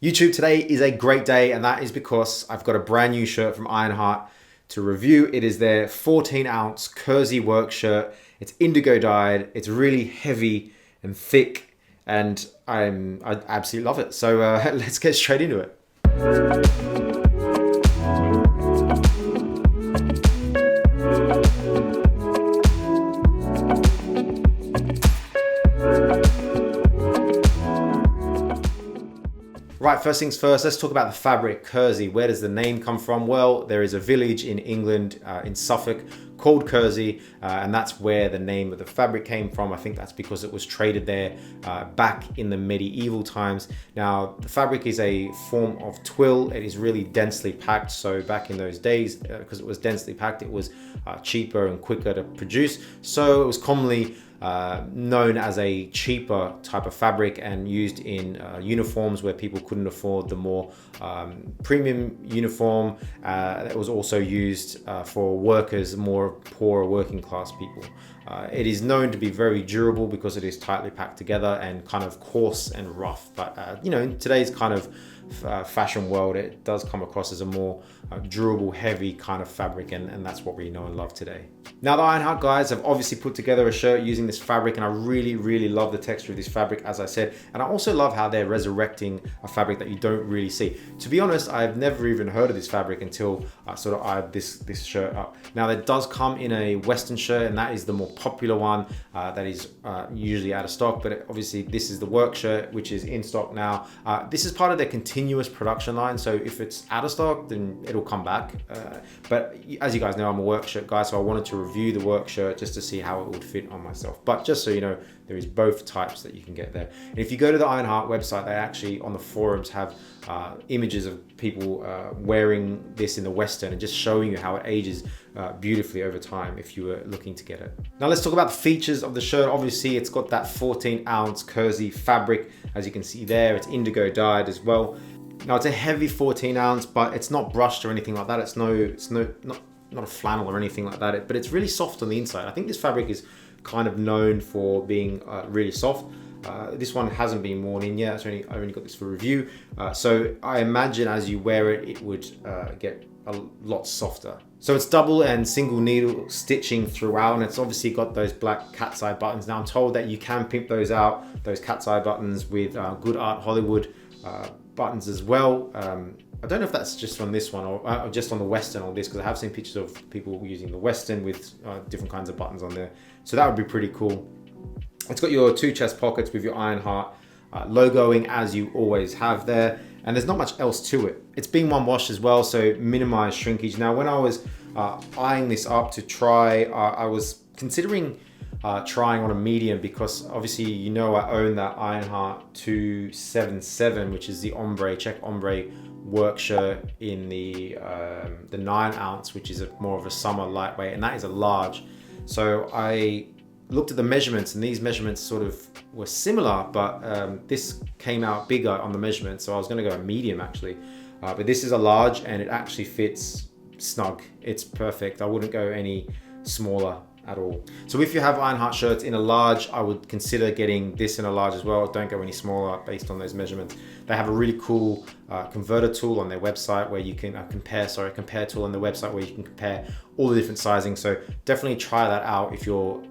YouTube, today is a great day, and that is because I've got a brand new shirt from Ironheart to review. It is their 14-ounce Kersey work shirt. It's indigo dyed. It's really heavy and thick, and I absolutely love it. So let's get straight into it. Right, first things first, let's talk about the fabric, Kersey. Where does the name come from? Well, there is a village in England, in Suffolk, called Kersey, and that's where the name of the fabric came from. I think that's because it was traded there back in the medieval times. Now, the fabric is a form of twill. It is really densely packed. So back in those days, because it was densely packed, it was cheaper and quicker to produce. So it was commonly known as a cheaper type of fabric and used in uniforms where people couldn't afford the more premium uniform. It was also used for workers, more poorer working class people. It is known to be very durable because it is tightly packed together and kind of coarse and rough. But you know, in today's kind of fashion world, it does come across as a more durable, heavy kind of fabric, and that's what we know and love today. Now, the Ironheart guys have obviously put together a shirt using this fabric, and I really love the texture of this fabric, as I said, and I also love how they're resurrecting a fabric that you don't really see. To be honest, I've never even heard of this fabric until I sort of eyed this shirt up. Now, it does come in a Western shirt, and that is the more popular one that is usually out of stock, but obviously this is the work shirt, which is in stock now. This is part of their continuous production line, so if it's out of stock, then it'll come back. But as you guys know, I'm a work shirt guy, so I wanted to review the work shirt just to see how it would fit on myself. But just so you know, there is both types that you can get there. And if you go to the Ironheart website, they actually on the forums have images of people wearing this in the Western and just showing you how it ages beautifully over time if you were looking to get it. Now let's talk about the features of the shirt. Obviously, it's got that 14-ounce Kersey fabric, as you can see there. It's indigo dyed as well. Now it's a heavy 14-ounce, but it's not brushed or anything like that. It's not a flannel or anything like that, but it's really soft on the inside. I think this fabric is kind of known for being really soft. This one hasn't been worn in yet. I only got this for review. So I imagine as you wear it, it would get a lot softer. So it's double and single needle stitching throughout, and it's obviously got those black cat's eye buttons. Now I'm told that you can pimp those out, those cat's eye buttons, with Good Art Hollywood buttons as well. I don't know if that's just on this one or just on the Western or this, because I have seen pictures of people using the Western with different kinds of buttons on there. So that would be pretty cool. It's got your 2 chest pockets with your Ironheart logoing as you always have there. And there's not much else to it. It's been one wash as well, so minimize shrinkage. Now, when I was eyeing this up to try, I was considering trying on a medium, because obviously, you know, I own that Ironheart 277, which is the check ombre work shirt in the 9-ounce, which is more of a summer lightweight, and that is a large. So I looked at the measurements, and these measurements sort of were similar, but this came out bigger on the measurement, so I was going to go a medium actually, but this is a large and it actually fits snug. It's perfect. I wouldn't go any smaller at all. So if you have Ironheart shirts in a large, I would consider getting this in a large as well. Don't go any smaller based on those measurements. They have a really cool converter tool on their website where you can compare tool on the website where you can compare all the different sizing. So definitely try that out if you're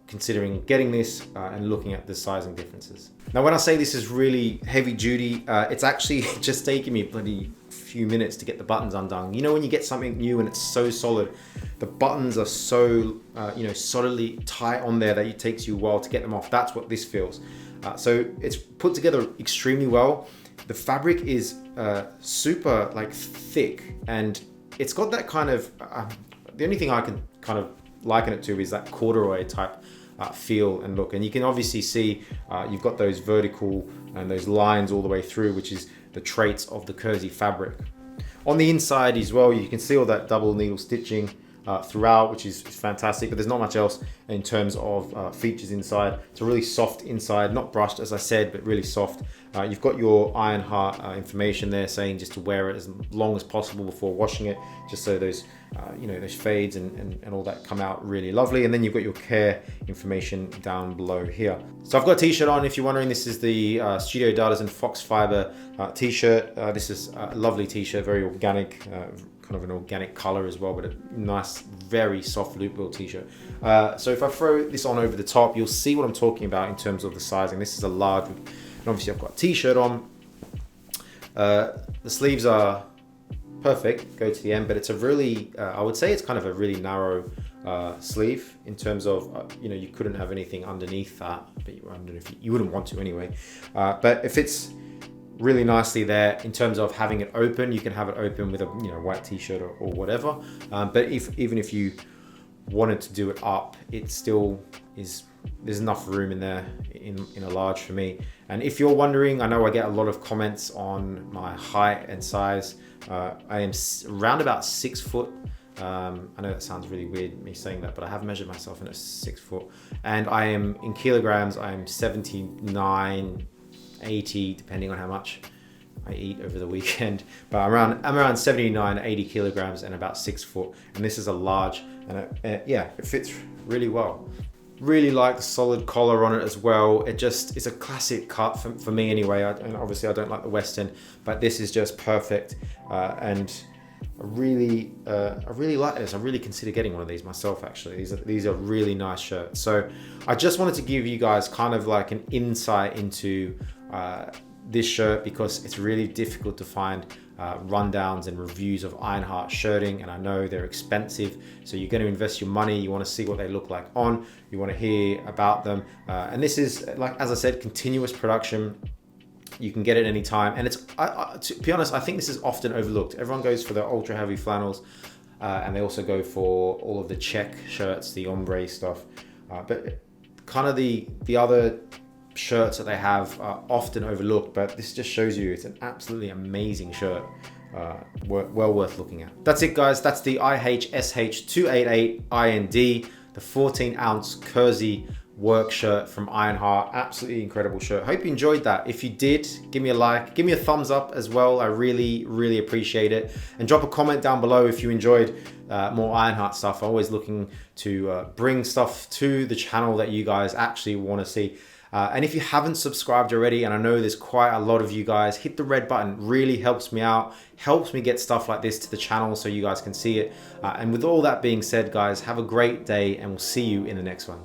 considering getting this and looking at the sizing differences. Now, when I say this is really heavy duty, it's actually just taking me bloody few minutes to get the buttons undone. You know, when you get something new and it's so solid, the buttons are so solidly tight on there that it takes you a while to get them off. That's what this feels. So it's put together extremely well. The fabric is super thick, and it's got that kind of the only thing I can kind of liken it to is that corduroy type feel and look. And you can obviously see you've got those vertical and those lines all the way through, which is the traits of the Kersey fabric. On the inside as well, you can see all that double needle stitching throughout, which is fantastic, but there's not much else in terms of features inside. It's a really soft inside, not brushed as I said, but really soft. You've got your Ironheart information there saying just to wear it as long as possible before washing it, just so those those fades and all that come out really lovely. And then you've got your care information down below here. So I've got a t-shirt on. If you're wondering, this is the Studio Dartisan Fox Fiber t-shirt. This is a lovely t-shirt, very organic, kind of an organic color as well, but a nice, very soft loop wheel t-shirt. So if I throw this on over the top, you'll see what I'm talking about in terms of the sizing. This is a large. And obviously I've got a t-shirt on. The sleeves are perfect, go to the end, but it's a really, I would say it's kind of a really narrow sleeve in terms of, you couldn't have anything underneath that, but you wouldn't want to anyway. But it fits really nicely there in terms of having it open. You can have it open with a white t-shirt or whatever. But even if you wanted to do it up, it still is. There's enough room in there in a large for me. And if you're wondering, I know I get a lot of comments on my height and size. I am around about 6 foot. I know that sounds really weird, me saying that, but I have measured myself and it's 6 foot. And I am, in kilograms, I am 79, 80, depending on how much I eat over the weekend. But I'm around 79, 80 kilograms and about 6 foot. And this is a large, and it fits really well. Really like the solid collar on it as well. It's a classic cut for me anyway. And obviously I don't like the Western, but this is just perfect. And I really like this. I really consider getting one of these myself, actually. These are really nice shirts. So I just wanted to give you guys kind of like an insight into this shirt, because it's really difficult to find rundowns and reviews of Ironheart shirting, and I know they're expensive, so you're going to invest your money. You want to see what they look like on, you want to hear about them, and this is, like, as I said, continuous production. You can get it anytime, and it's to be honest, I think this is often overlooked. Everyone goes for the ultra heavy flannels, and they also go for all of the check shirts, the ombre stuff, but kind of the other shirts that they have are often overlooked, but this just shows you it's an absolutely amazing shirt. Well worth looking at. That's it, guys. That's the IHSH288IND, the 14-ounce Kersey work shirt from Ironheart. Absolutely incredible shirt. Hope you enjoyed that. If you did, give me a like, give me a thumbs up as well. I really appreciate it. And drop a comment down below if you enjoyed more Ironheart stuff. I'm always looking to bring stuff to the channel that you guys actually want to see. And if you haven't subscribed already, and I know there's quite a lot of you guys, hit the red button. Really helps me out, helps me get stuff like this to the channel so you guys can see it. And with all that being said, guys, have a great day, and we'll see you in the next one.